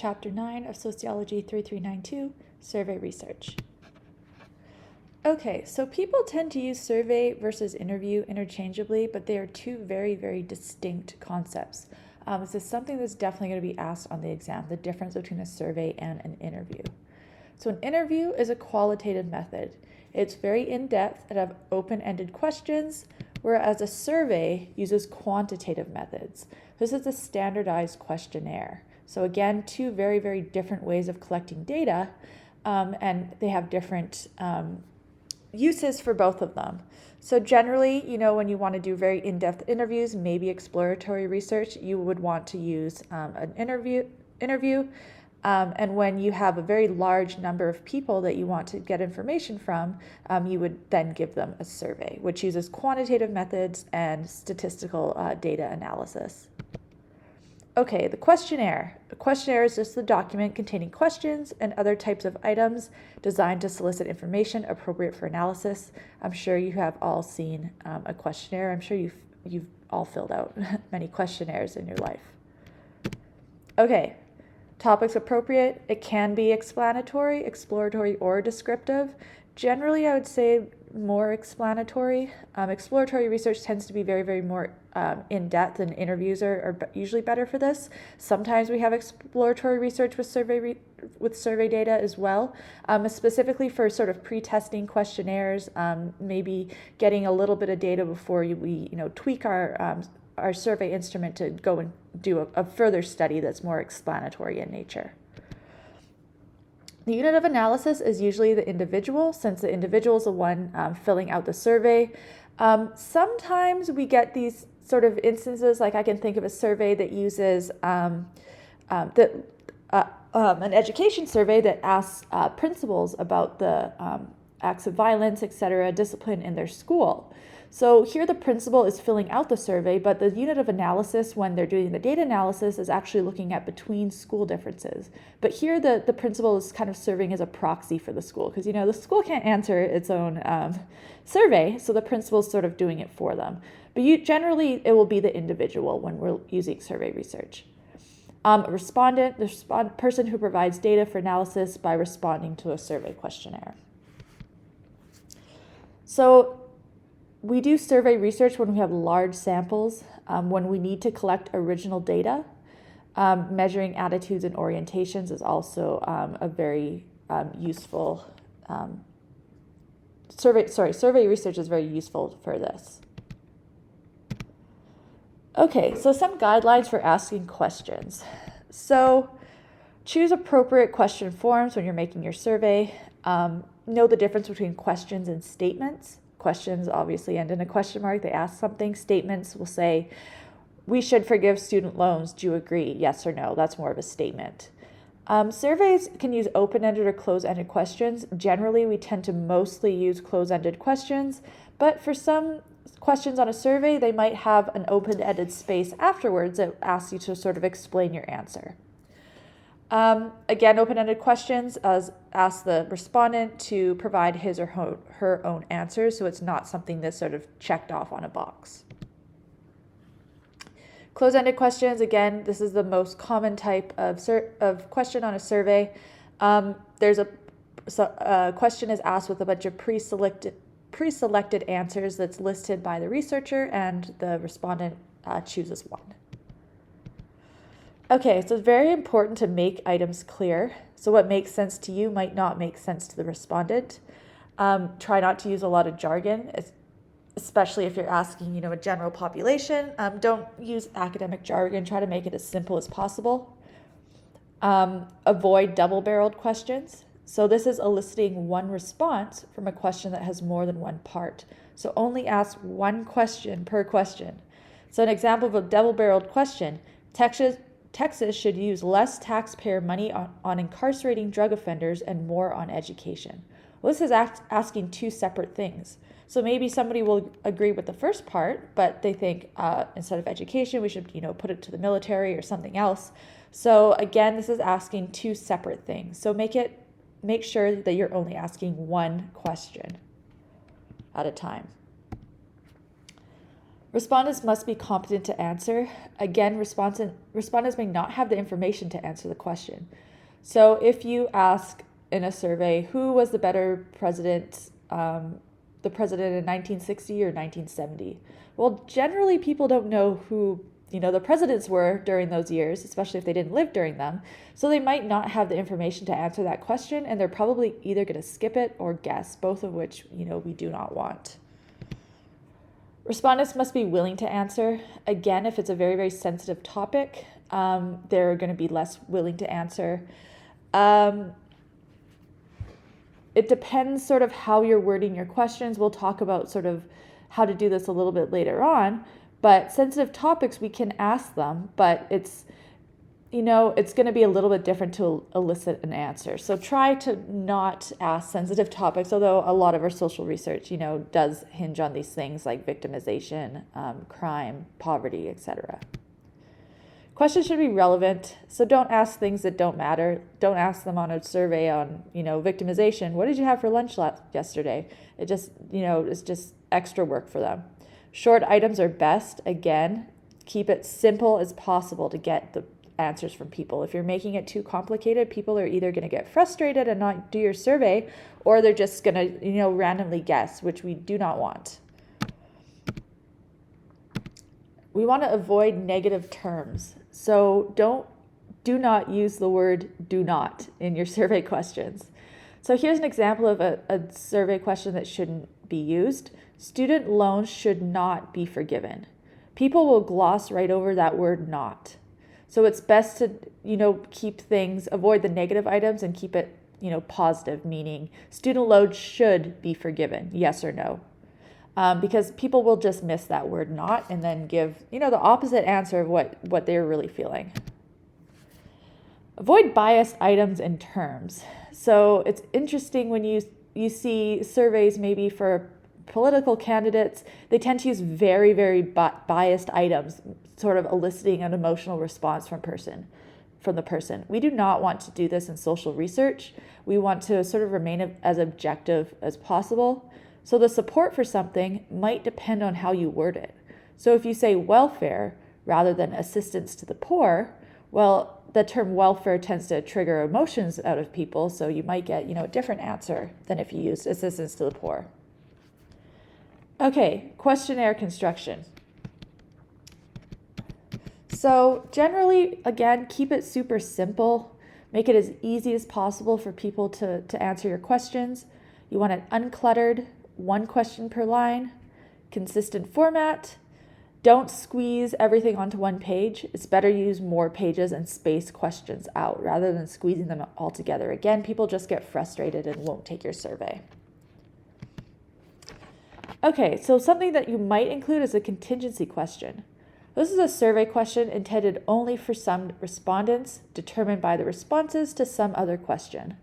Chapter 9 of Sociology 3392, Survey Research. Okay, so people tend to use survey versus interview interchangeably, but they are two very, very distinct concepts. This is something that's definitely going to be asked on the exam, the difference between a survey and an interview. So an interview is a qualitative method. It's very in-depth and have open-ended questions, whereas a survey uses quantitative methods. This is a standardized questionnaire. So again, two very, very different ways of collecting data, and they have different uses for both of them. So generally, when you want to do very in-depth interviews, maybe exploratory research, you would want to use an interview. And when you have a very large number of people that you want to get information from, you would then give them a survey, which uses quantitative methods and statistical data analysis. Okay, the questionnaire. A questionnaire is just the document containing questions and other types of items designed to solicit information appropriate for analysis. I'm sure you have all seen a questionnaire. I'm sure you've all filled out many questionnaires in your life. Okay, topics appropriate. It can be explanatory, exploratory, or descriptive. Generally, I would say more explanatory. Exploratory research tends to be very, very more in-depth, and interviews are usually better for this. Sometimes we have exploratory research with survey data as well, specifically for sort of pre-testing questionnaires, maybe getting a little bit of data before we tweak our survey instrument to go and do a further study that's more explanatory in nature. The unit of analysis is usually the individual, since the individual is the one filling out the survey. Sometimes we get these sort of instances, like I can think of a survey that uses an education survey that asks principals about the acts of violence, etc., discipline in their school. So here the principal is filling out the survey, but the unit of analysis when they're doing the data analysis is actually looking at between school differences. But here the principal is kind of serving as a proxy for the school, because the school can't answer its own survey, so the principal is sort of doing it for them. But generally it will be the individual when we're using survey research. A respondent, the person who provides data for analysis by responding to a survey questionnaire. So we do survey research when we have large samples, when we need to collect original data. Measuring attitudes and orientations is also a very useful survey research is very useful for this. Okay, so some guidelines for asking questions. So choose appropriate question forms when you're making your survey. Know the difference between questions and statements. Questions obviously end in a question mark. They ask something. Statements will say, we should forgive student loans. Do you agree? Yes or no? That's more of a statement. Surveys can use open-ended or closed-ended questions. Generally, we tend to mostly use closed-ended questions, but for some questions on a survey, they might have an open-ended space afterwards that asks you to sort of explain your answer. Again, open-ended questions ask the respondent to provide his or her own answers, so it's not something that's sort of checked off on a box. Closed-ended questions, again, this is the most common type of question on a survey. There's a question is asked with a bunch of pre-selected answers that's listed by the researcher, and the respondent chooses one. Okay, so it's very important to make items clear. So what makes sense to you might not make sense to the respondent. Try not to use a lot of jargon, especially if you're asking, a general population. Don't use academic jargon. Try to make it as simple as possible. Avoid double-barreled questions. So this is eliciting one response from a question that has more than one part. So only ask one question per question. So an example of a double-barreled question, Texas should use less taxpayer money on incarcerating drug offenders and more on education. Well, this is asking two separate things. So maybe somebody will agree with the first part, but they think instead of education, we should put it to the military or something else. So again, this is asking two separate things. So make sure that you're only asking one question at a time. Respondents must be competent to answer. Again, respondents may not have the information to answer the question. So if you ask in a survey, who was the better president, the president in 1960 or 1970? Well, generally people don't know who the presidents were during those years, especially if they didn't live during them. So they might not have the information to answer that question, and they're probably either going to skip it or guess, both of which, we do not want. Respondents must be willing to answer. Again, if it's a very, very sensitive topic, they're going to be less willing to answer. It depends sort of how you're wording your questions. We'll talk about sort of how to do this a little bit later on. But sensitive topics, we can ask them, but it's going to be a little bit different to elicit an answer. So try to not ask sensitive topics, although a lot of our social research, does hinge on these things like victimization, crime, poverty, etc. Questions should be relevant, so don't ask things that don't matter. Don't ask them on a survey on, victimization. What did you have for lunch yesterday? It just, it's just extra work for them. Short items are best. Again, keep it simple as possible to get the answers from people. If you're making it too complicated, people are either going to get frustrated and not do your survey, or they're just going to, randomly guess, which we do not want. We want to avoid negative terms. So do not use the word do not in your survey questions. So here's an example of a survey question that shouldn't be used. Student loans should not be forgiven. People will gloss right over that word not. So it's best to, avoid the negative items and keep it, positive, meaning student loans should be forgiven, yes or no. Because people will just miss that word not and then give, the opposite answer of what they're really feeling. Avoid biased items and terms. So it's interesting when you see surveys maybe for political candidates, they tend to use very, very biased items, sort of eliciting an emotional response from the person. We do not want to do this in social research. We want to sort of remain as objective as possible. So the support for something might depend on how you word it. So if you say welfare rather than assistance to the poor, well, the term welfare tends to trigger emotions out of people, so you might get, a different answer than if you used assistance to the poor. Okay, questionnaire construction. So generally, again, keep it super simple. Make it as easy as possible for people to answer your questions. You want it uncluttered, one question per line, consistent format. Don't squeeze everything onto one page. It's better to use more pages and space questions out rather than squeezing them all together. Again, people just get frustrated and won't take your survey. Okay, so something that you might include is a contingency question. This is a survey question intended only for some respondents, determined by the responses to some other question.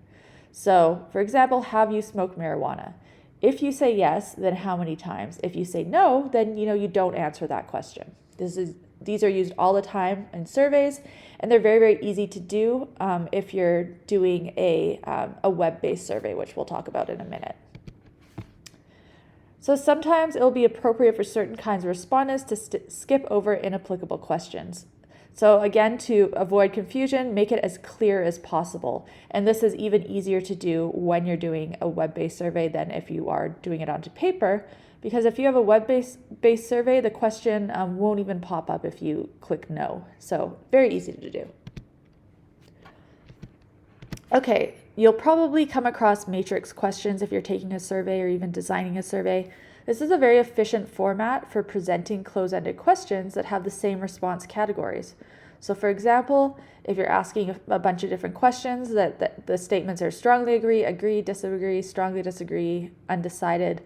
So, for example, have you smoked marijuana? If you say yes, then how many times? If you say no, then you don't answer that question. These are used all the time in surveys, and they're very, very easy to do if you're doing a web-based survey, which we'll talk about in a minute. So sometimes it'll be appropriate for certain kinds of respondents to skip over inapplicable questions. So again, to avoid confusion, make it as clear as possible. And this is even easier to do when you're doing a web-based survey than if you are doing it onto paper, because if you have a web-based survey, the question won't even pop up if you click no. So very easy to do. Okay, you'll probably come across matrix questions if you're taking a survey or even designing a survey. This is a very efficient format for presenting close-ended questions that have the same response categories. So for example, if you're asking a bunch of different questions that the statements are strongly agree, disagree, strongly disagree, undecided.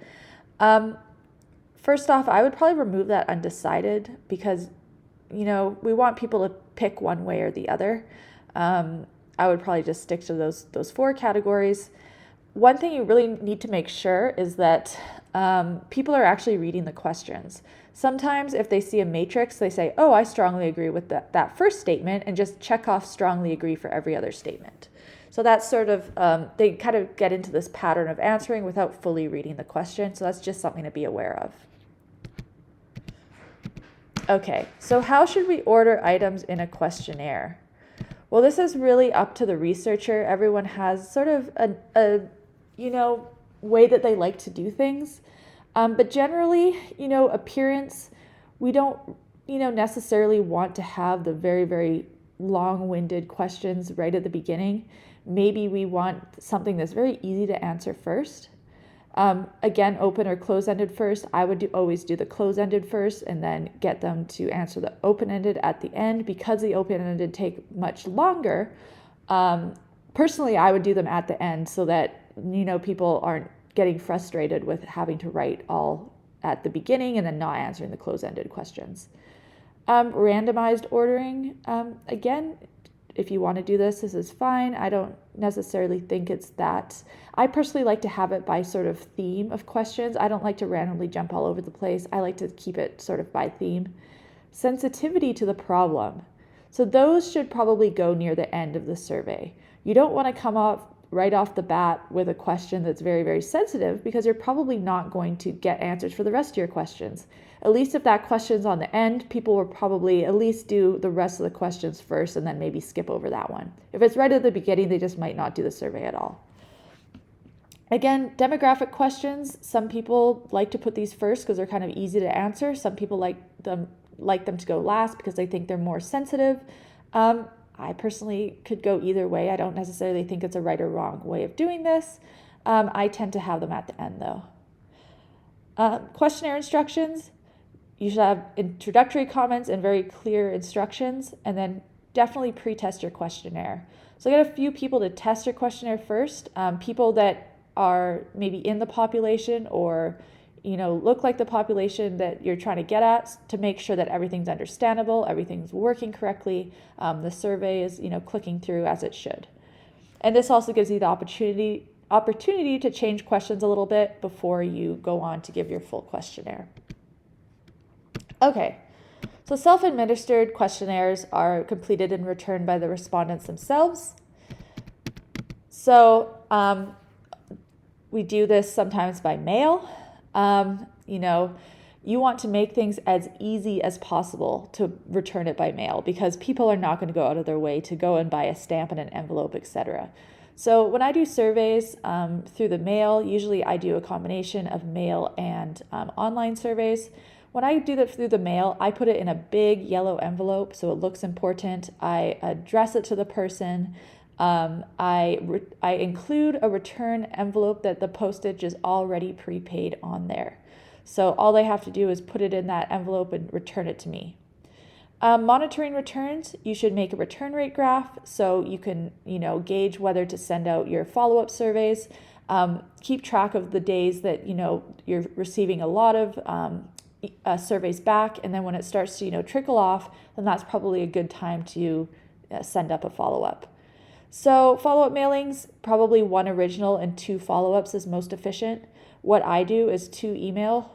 First off, I would probably remove that undecided because, we want people to pick one way or the other. I would probably just stick to those four categories. One thing you really need to make sure is that people are actually reading the questions. Sometimes if they see a matrix, they say, oh, I strongly agree with that first statement, and just check off strongly agree for every other statement. So that's sort of, they kind of get into this pattern of answering without fully reading the question. So that's just something to be aware of. Okay, so how should we order items in a questionnaire? Well, this is really up to the researcher. Everyone has sort of a way that they like to do things. But generally, appearance, we don't, necessarily want to have the very, very long-winded questions right at the beginning. Maybe we want something that's very easy to answer first. Again, open or close-ended first. I would always do the close-ended first and then get them to answer the open-ended at the end. Because the open-ended take much longer, personally, I would do them at the end so that, people aren't getting frustrated with having to write all at the beginning and then not answering the close-ended questions. Randomized ordering, again, if you want to do this is fine. I don't necessarily think it's that. I personally like to have it by sort of theme of questions. I don't like to randomly jump all over the place. I like to keep it sort of by theme. Sensitivity to the problem. So those should probably go near the end of the survey. You don't want to come off right off the bat with a question that's very, very sensitive, because you're probably not going to get answers for the rest of your questions. At least if that question's on the end, people will probably at least do the rest of the questions first and then maybe skip over that one. If it's right at the beginning, they just might not do the survey at all. Again, demographic questions, some people like to put these first because they're kind of easy to answer. Some people like them to go last because they think they're more sensitive. I personally could go either way. I don't necessarily think it's a right or wrong way of doing this. I tend to have them at the end though. Questionnaire instructions. You should have introductory comments and very clear instructions, and then definitely pre-test your questionnaire. So get a few people to test your questionnaire first, people that are maybe in the population or look like the population that you're trying to get at, to make sure that everything's understandable, everything's working correctly, the survey is clicking through as it should. And this also gives you the opportunity to change questions a little bit before you go on to give your full questionnaire. Okay, so self-administered questionnaires are completed and returned by the respondents themselves. So we do this sometimes by mail. You want to make things as easy as possible to return it by mail, because people are not going to go out of their way to go and buy a stamp and an envelope, etc. So when I do surveys through the mail, usually I do a combination of mail and online surveys. When I do that through the mail, I put it in a big yellow envelope so it looks important. I address it to the person. I include a return envelope that the postage is already prepaid on there. So all they have to do is put it in that envelope and return it to me. Monitoring returns, you should make a return rate graph so you can, gauge whether to send out your follow-up surveys. Keep track of the days that, you're receiving a lot of surveys back, and then when it starts to, trickle off, then that's probably a good time to send up a follow-up. So follow-up mailings, probably 1 original and 2 follow-ups is most efficient. What I do is 2 email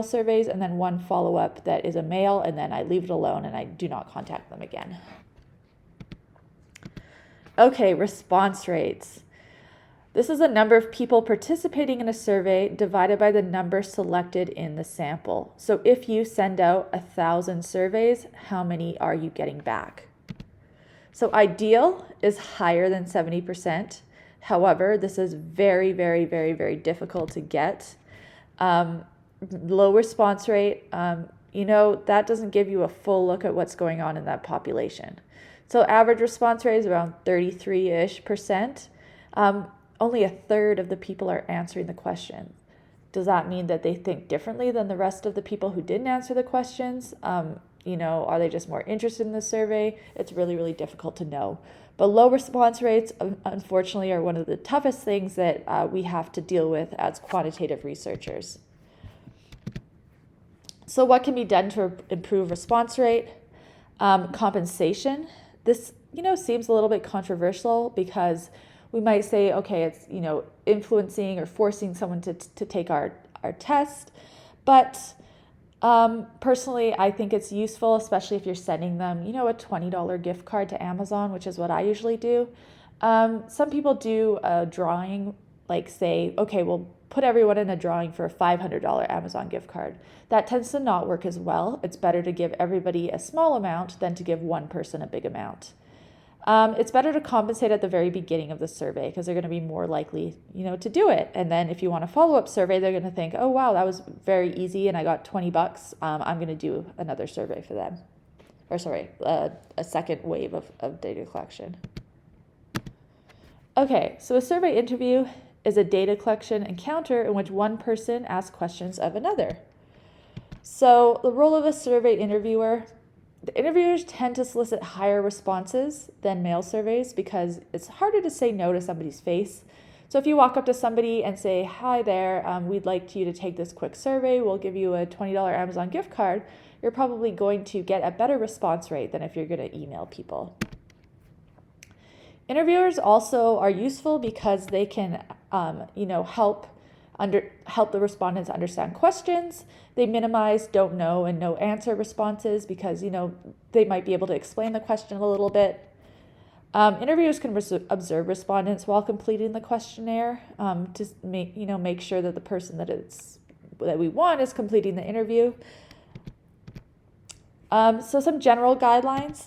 surveys and then 1 follow-up that is a mail, and then I leave it alone and I do not contact them again. Okay, response rates. This is the number of people participating in a survey divided by the number selected in the sample. So if you send out 1,000 surveys, how many are you getting back? So ideal is higher than 70%. However, this is very, very, very, very difficult to get. Low response rate, that doesn't give you a full look at what's going on in that population. So average response rate is around 33-ish%. Only 1/3 of the people are answering the question. Does that mean that they think differently than the rest of the people who didn't answer the questions? Are they just more interested in the survey? It's really, really difficult to know. But low response rates, unfortunately, are one of the toughest things that we have to deal with as quantitative researchers. So what can be done to improve response rate? Compensation. This, seems a little bit controversial, because we might say, okay, it's, influencing or forcing someone to take our test. But personally, I think it's useful, especially if you're sending them, a $20 gift card to Amazon, which is what I usually do. Some people do a drawing, like say, okay, well, put everyone in a drawing for a $500 Amazon gift card. That tends to not work as well. It's better to give everybody a small amount than to give one person a big amount. It's better to compensate at the very beginning of the survey because they're going to be more likely, to do it. And then if you want a follow-up survey, they're going to think, oh, wow, that was very easy and I got $20. I'm going to do another survey for them. A second wave of data collection. Okay, so a survey interview is a data collection encounter in which one person asks questions of another. So the role of a survey interviewer, the interviewers tend to solicit higher responses than mail surveys because it's harder to say no to somebody's face. So if you walk up to somebody and say, hi there, we'd like you to take this quick survey, we'll give you a $20 Amazon gift card, you're probably going to get a better response rate than if you're going to email people. Interviewers also are useful because they can, help the respondents understand questions. They minimize don't know and no answer responses because, they might be able to explain the question a little bit. Interviewers can observe respondents while completing the questionnaire to make sure that the person that we want is completing the interview. So some general guidelines: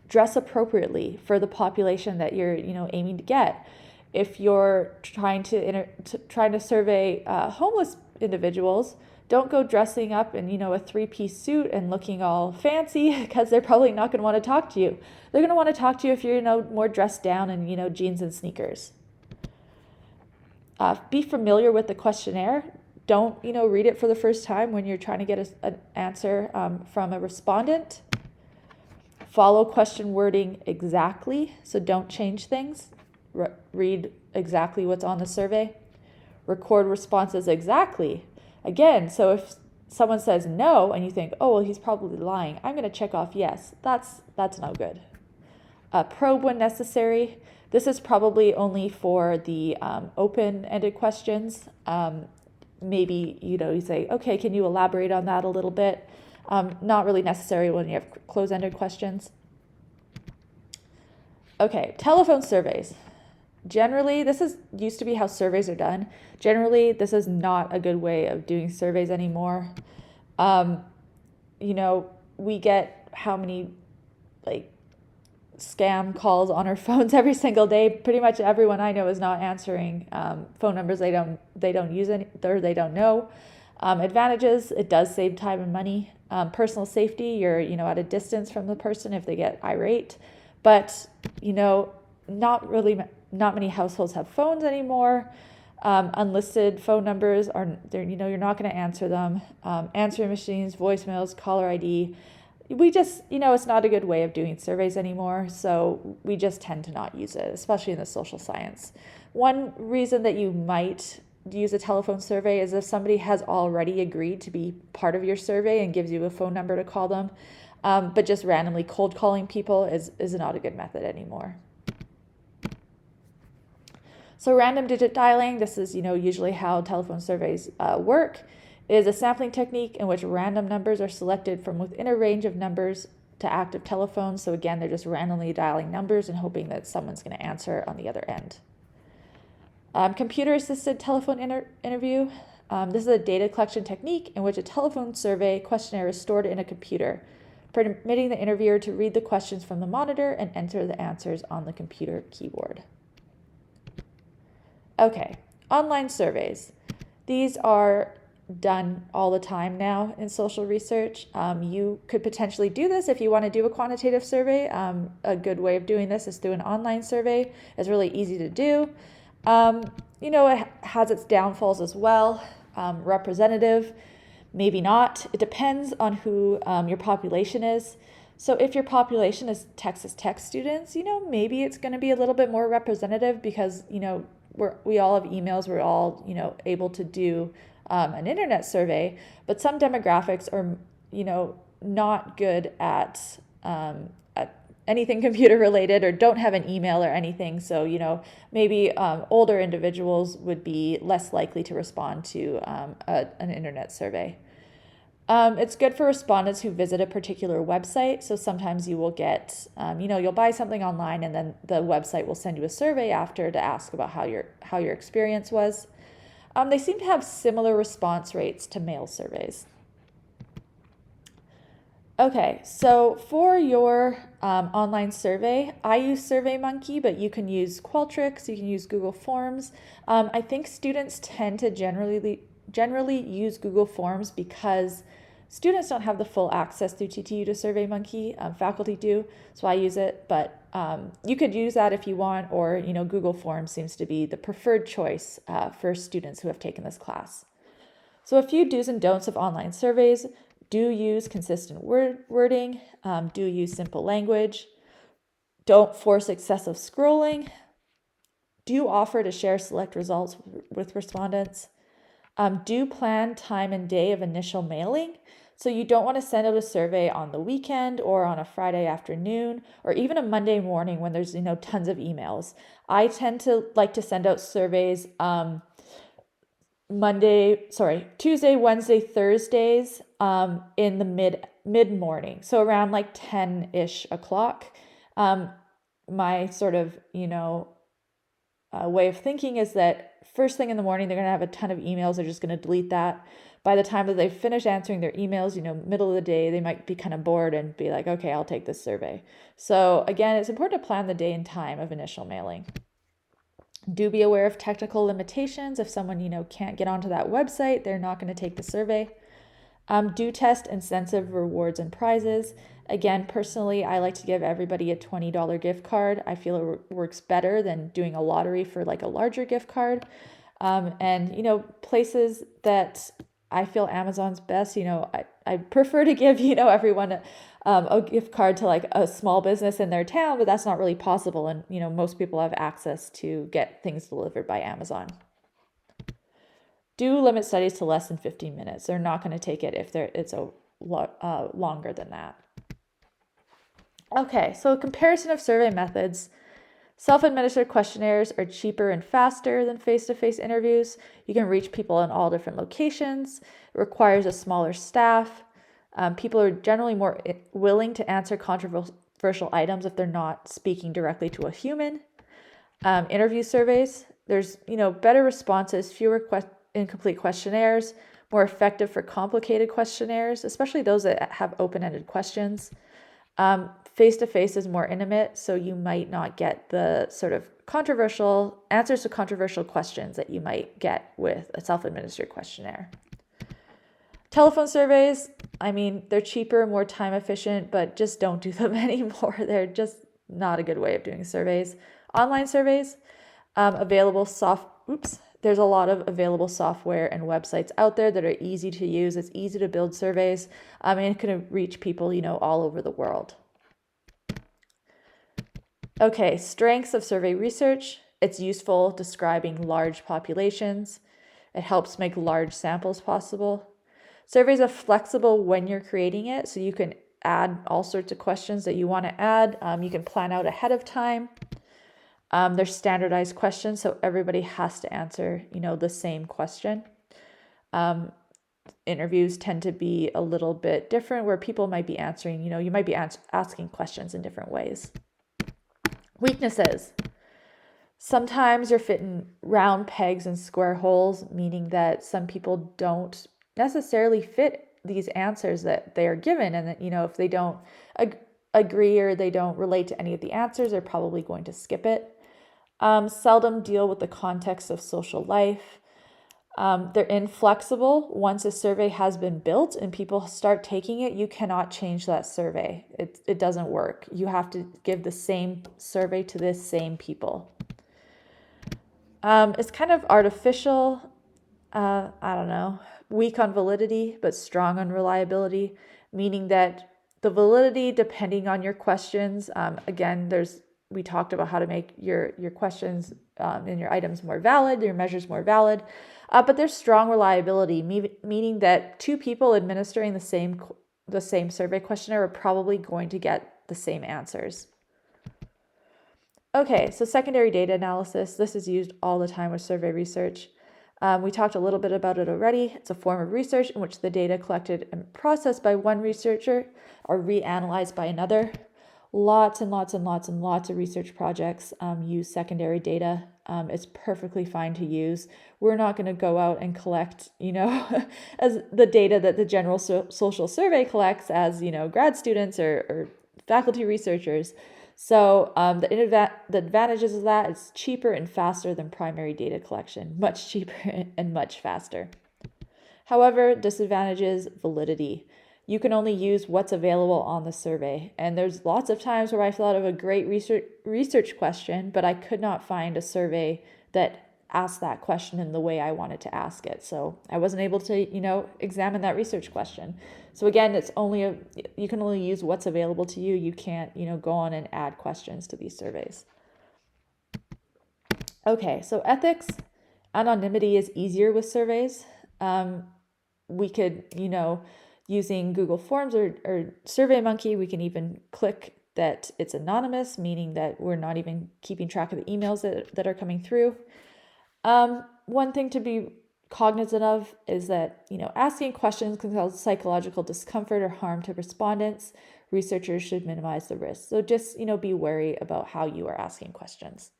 dress appropriately for the population that you're aiming to get. If you're trying to survey homeless individuals, don't go dressing up in a 3-piece suit and looking all fancy because they're probably not going to want to talk to you. They're going to want to talk to you if you're more dressed down in jeans and sneakers. Be familiar with the questionnaire. Don't read it for the first time when you're trying to get an answer from a respondent. Follow question wording exactly, so don't change things. Read exactly what's on the survey. Record responses exactly. Again, so if someone says no and you think, oh, well, he's probably lying, I'm going to check off yes. That's no good. Probe when necessary. This is probably only for the open-ended questions. Maybe, you say, okay, can you elaborate on that a little bit? Not really necessary when you have close-ended questions. Okay, telephone surveys. Generally, used to be how surveys are done. Generally, this is not a good way of doing surveys anymore. We get how many scam calls on our phones every single day. Pretty much everyone I know is not answering phone numbers they don't use any, or they don't know. Advantages: it does save time and money. Personal safety: you're at a distance from the person if they get irate. But not many households have phones anymore. Unlisted phone numbers you're not going to answer them. Answering machines, voicemails, caller ID. We just, it's not a good way of doing surveys anymore. So we just tend to not use it, especially in the social science. One reason that you might use a telephone survey is if somebody has already agreed to be part of your survey and gives you a phone number to call them. But just randomly cold calling people is not a good method anymore. So random digit dialing, this is usually how telephone surveys work, is a sampling technique in which random numbers are selected from within a range of numbers to active telephones. So again, they're just randomly dialing numbers and hoping that someone's going to answer on the other end. Computer-assisted telephone interview. This is a data collection technique in which a telephone survey questionnaire is stored in a computer, permitting the interviewer to read the questions from the monitor and enter the answers on the computer keyboard. Okay, online surveys. These are done all the time now in social research. You could potentially do this if you want to do a quantitative survey. A good way of doing this is through an online survey. It's really easy to do. It has its downfalls as well. Representative, maybe not. It depends on who your population is. So if your population is Texas Tech students, maybe it's going to be a little bit more representative because, we all have emails. We're all, able to do an internet survey. But some demographics are, not good at anything computer related or don't have an email or anything. So, maybe older individuals would be less likely to respond to an internet survey. It's good for respondents who visit a particular website. So sometimes you will get, you'll buy something online and then the website will send you a survey after to ask about how your experience was. They seem to have similar response rates to mail surveys. Okay, so for your online survey, I use SurveyMonkey, but you can use Qualtrics, you can use Google Forms. I think students tend to generally use Google Forms because students don't have the full access through TTU to SurveyMonkey. Faculty do, so I use it. But you could use that if you want, or Google Forms seems to be the preferred choice for students who have taken this class. So a few do's and don'ts of online surveys. Do use consistent wording, do use simple language, don't force excessive scrolling, do offer to share select results with respondents, do plan time and day of initial mailing. So you don't want to send out a survey on the weekend or on a Friday afternoon or even a Monday morning when there's tons of emails. I tend to like to send out surveys Tuesday, Wednesday, Thursdays in the mid morning. So around like 10-ish o'clock. My sort of, way of thinking is that first thing in the morning, they're going to have a ton of emails. They're just going to delete that. By the time that they finish answering their emails, middle of the day, they might be kind of bored and be like, okay, I'll take this survey. So again, it's important to plan the day and time of initial mailing. Do be aware of technical limitations. If someone, can't get onto that website, they're not going to take the survey. Do test incentive rewards and prizes. Again, personally, I like to give everybody a $20 gift card. I feel it works better than doing a lottery for like a larger gift card. And places that I feel Amazon's best, I prefer to give, everyone a gift card to like a small business in their town, but that's not really possible. And, most people have access to get things delivered by Amazon. Do limit studies to less than 15 minutes. They're not going to take it if it's longer than that. Okay, so a comparison of survey methods. Self-administered questionnaires are cheaper and faster than face-to-face interviews. You can reach people in all different locations. It requires a smaller staff. People are generally more willing to answer controversial items if they're not speaking directly to a human. Interview surveys, there's better responses, fewer incomplete questionnaires, more effective for complicated questionnaires, especially those that have open-ended questions. Face-to-face is more intimate, so you might not get the sort of controversial answers to controversial questions that you might get with a self-administered questionnaire. Telephone surveys, they're cheaper, more time efficient, but just don't do them anymore. They're just not a good way of doing surveys. Online surveys, there's a lot of available software and websites out there that are easy to use. It's easy to build surveys, and it can reach people, all over the world. Okay, strengths of survey research. It's useful describing large populations. It helps make large samples possible. Surveys are flexible when you're creating it, so you can add all sorts of questions that you want to add. You can plan out ahead of time. They're standardized questions, so everybody has to answer, the same question. Interviews tend to be a little bit different where people might be answering, you might be asking questions in different ways. Weaknesses. Sometimes you're fitting round pegs in square holes, meaning that some people don't necessarily fit these answers that they are given, and that, if they don't agree or they don't relate to any of the answers, they're probably going to skip it. Seldom deal with the context of social life. They're inflexible. Once a survey has been built and people start taking it, you cannot change that survey. It doesn't work. You have to give the same survey to the same people. It's kind of artificial. Weak on validity, but strong on reliability, meaning that the validity, depending on your questions, we talked about how to make your questions and your items more valid, your measures more valid, but there's strong reliability, meaning that two people administering the same survey questionnaire are probably going to get the same answers. Okay, so secondary data analysis. This is used all the time with survey research. We talked a little bit about it already. It's a form of research in which the data collected and processed by one researcher are reanalyzed by another. Lots and lots and lots and lots of research projects use secondary data. It's perfectly fine to use. We're not going to go out and collect, as the data that the general social survey collects as, grad students or faculty researchers. So the advantages of that is cheaper and faster than primary data collection, much cheaper and much faster. However, disadvantages, validity. You can only use what's available on the survey. And there's lots of times where I thought of a great research question, but I could not find a survey that asked that question in the way I wanted to ask it. So I wasn't able to, examine that research question. So again, you can only use what's available to you. You can't, go on and add questions to these surveys. Okay, so ethics, anonymity is easier with surveys. We could, using Google Forms or SurveyMonkey, we can even click that it's anonymous, meaning that we're not even keeping track of the emails that are coming through. One thing to be cognizant of is that, asking questions can cause psychological discomfort or harm to respondents. Researchers should minimize the risk. So just, be wary about how you are asking questions.